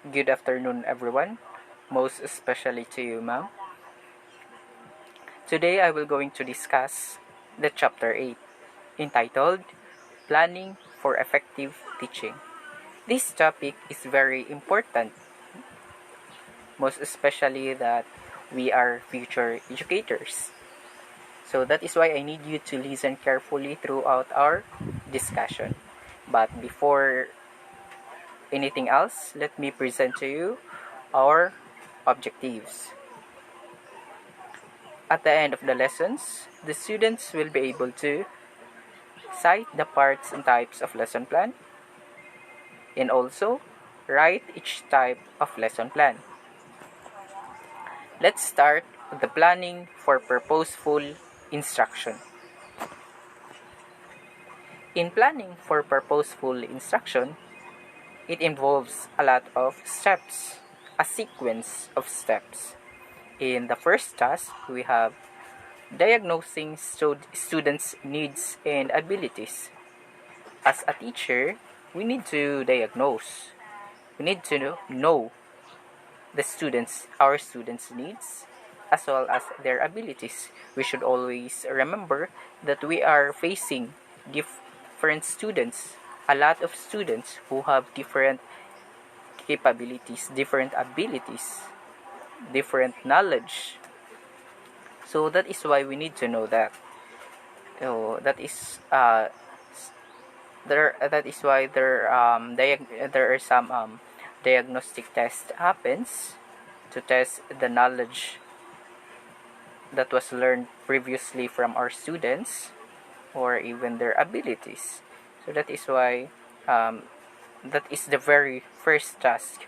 Good afternoon, everyone, most especially to you, ma'am. Today I will going to discuss the chapter 8 entitled Planning for Effective Teaching. This topic is very important, most especially that we are future educators. So that is why I need you to listen carefully throughout our discussion. But before anything else, let me present to you our objectives. At the end of the lessons, the students will be able to cite the parts and types of lesson plan and also write each type of lesson plan. Let's start with the planning for purposeful instruction. In planning for purposeful instruction, it involves a lot of steps, a sequence of steps. In the first task, we have diagnosing students' needs and abilities. As a teacher, we need to diagnose. We need to know our students' needs, as well as their abilities. We should always remember that we are facing different students, a lot of students who have different capabilities, different abilities, different knowledge. So that is why we need to know that. So that is why there are some diagnostic test happens to test the knowledge that was learned previously from our students or even their abilities. So that is why that is the very first task.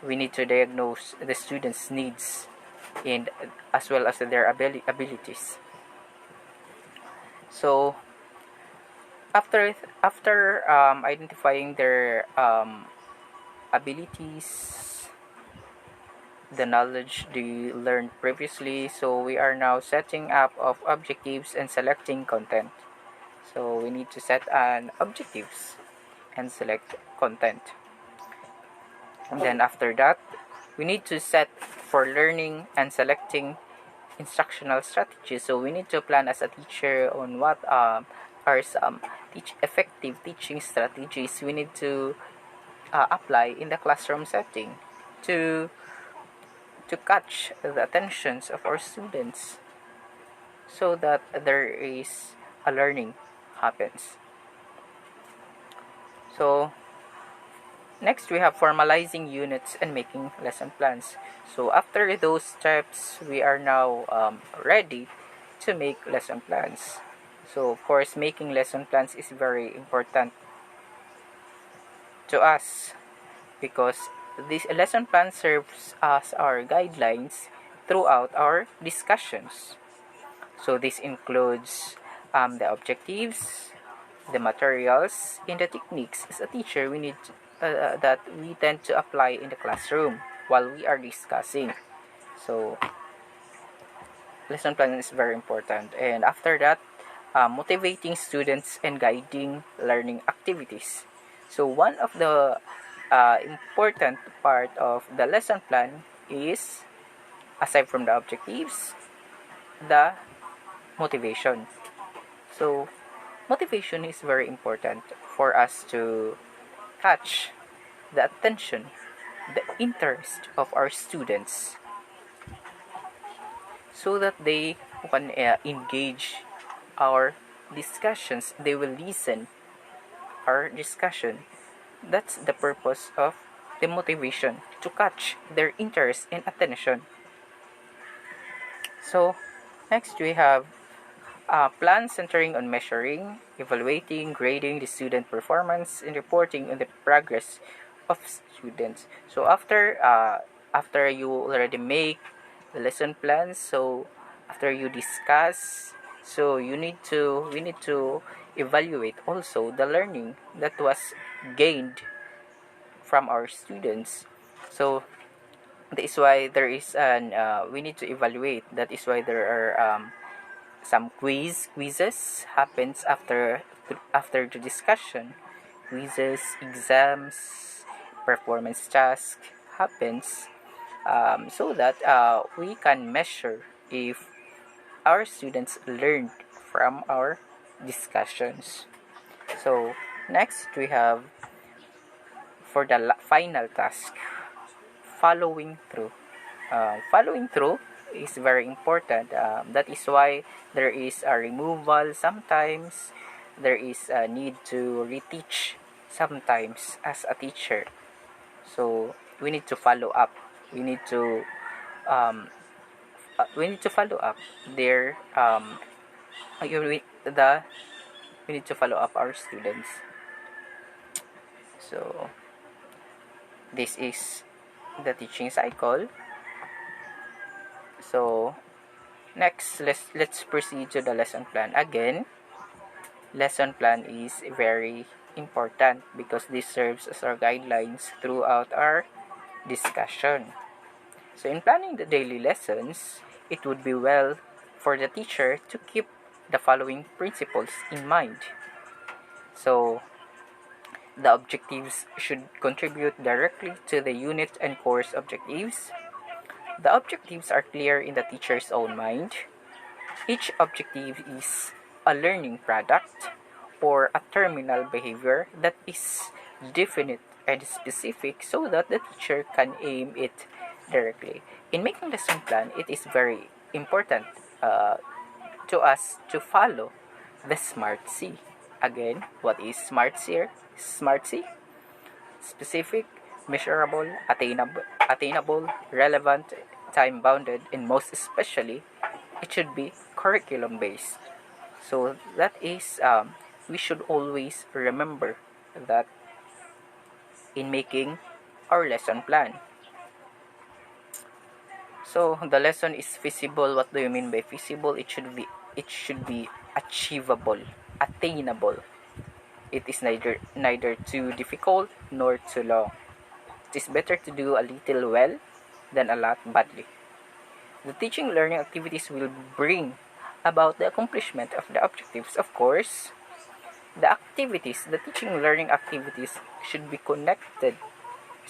We need to diagnose the students' needs and as well as their abilities. So after identifying their abilities, the knowledge they learned previously, so we are now setting up of objectives and selecting content. So we need to set an objectives and select content. And then after that, we need to set for learning and selecting instructional strategies. So we need to plan as a teacher on what are some effective teaching strategies we need to apply in the classroom setting to catch the attentions of our students so that there is a learning happens. So next we have formalizing units and making lesson plans. So after those steps, we are now ready to make lesson plans. So of course, making lesson plans is very important to us because this lesson plan serves as our guidelines throughout our discussions. So this includes the objectives, the materials, and the techniques. As a teacher, we need that we tend to apply in the classroom while we are discussing. So lesson plan is very important. And after that, motivating students and guiding learning activities. So one of the important part of the lesson plan is, aside from the objectives, the motivation. So motivation is very important for us to catch the attention, the interest of our students so that they can engage our discussions. They will listen our discussion. That's the purpose of the motivation, to catch their interest and attention. So next we have plan centering on measuring, evaluating, grading the student performance, and reporting on the progress of students. So after you already make the lesson plans, so after you discuss, so we need to evaluate also the learning that was gained from our students. So that is why there is an we need to evaluate. That is why there are some quizzes happens after the discussion, quizzes, exams, performance task happens, so that we can measure if our students learned from our discussions. So next we have for the final task, following through. Following through is very important. That is why there is a removal sometimes. There is a need to reteach sometimes as a teacher. So we need to follow up. We need to follow up their the we need to follow up our students. So this is the teaching cycle. So next, let's proceed to the lesson plan. Again, lesson plan is very important because this serves as our guidelines throughout our discussion. So in planning the daily lessons, it would be well for the teacher to keep the following principles in mind. So the objectives should contribute directly to the unit and course objectives. The objectives are clear in the teacher's own mind. Each objective is a learning product or a terminal behavior that is definite and specific so that the teacher can aim it directly. In making lesson plan, it is very important to us to follow the SMART C. Again, what is SMART C? SMART C? Specific, measurable, attainable, relevant, time-bounded, and most especially, it should be curriculum-based. So that is, we should always remember that in making our lesson plan. So the lesson is feasible. What do you mean by feasible? It should be achievable, attainable. It is neither too difficult nor too long. It is better to do a little well than a lot badly. The teaching learning activities will bring about the accomplishment of the objectives. Of course, the teaching learning activities should be connected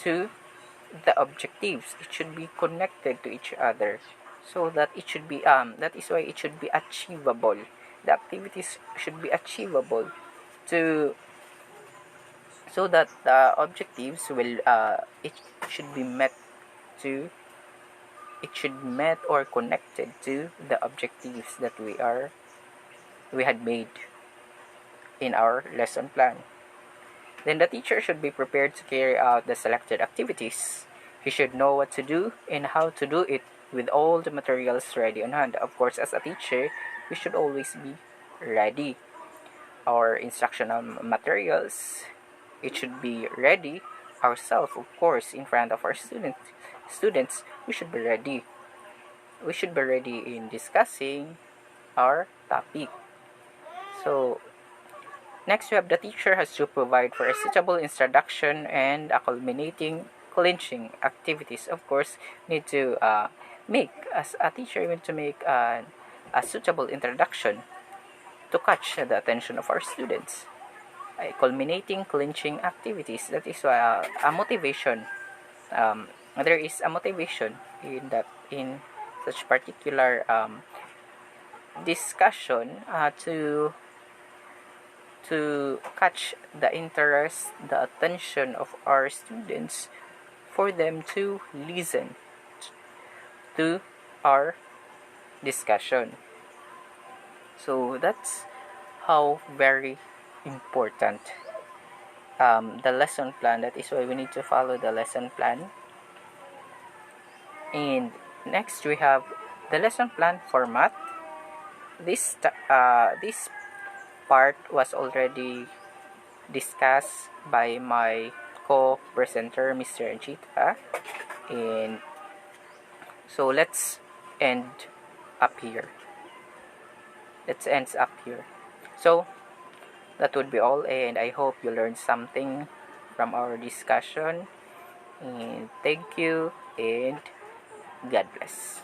to the objectives. It should be connected to each other so that it should be that is why it should be achievable. The activities should be achievable to so that the objectives will it should be met to it should met or connected to the objectives that we had made in our lesson plan. Then the teacher should be prepared to carry out the selected activities. He should know what to do and how to do it with all the materials ready on hand. Of course, as a teacher, we should always be ready. Our instructional materials, it should be ready. Ourselves, of course, in front of our students, we should be ready. We should be ready in discussing our topic. So, next we have the teacher has to provide for a suitable introduction and a culminating clinching activities. Of course, need to make, as a teacher, we need to make a suitable introduction to catch the attention of our students. Culminating clinching activities, that is a motivation. There is a motivation in such particular discussion to catch the interest, the attention of our students, for them to listen to our discussion. So that's how very important the lesson plan. That is why we need to follow the lesson plan. And next we have the lesson plan format. This part was already discussed by my co-presenter, Mr. Anchita, and so let's end up here. So that would be all, and I hope you learned something from our discussion, and thank you, and God bless.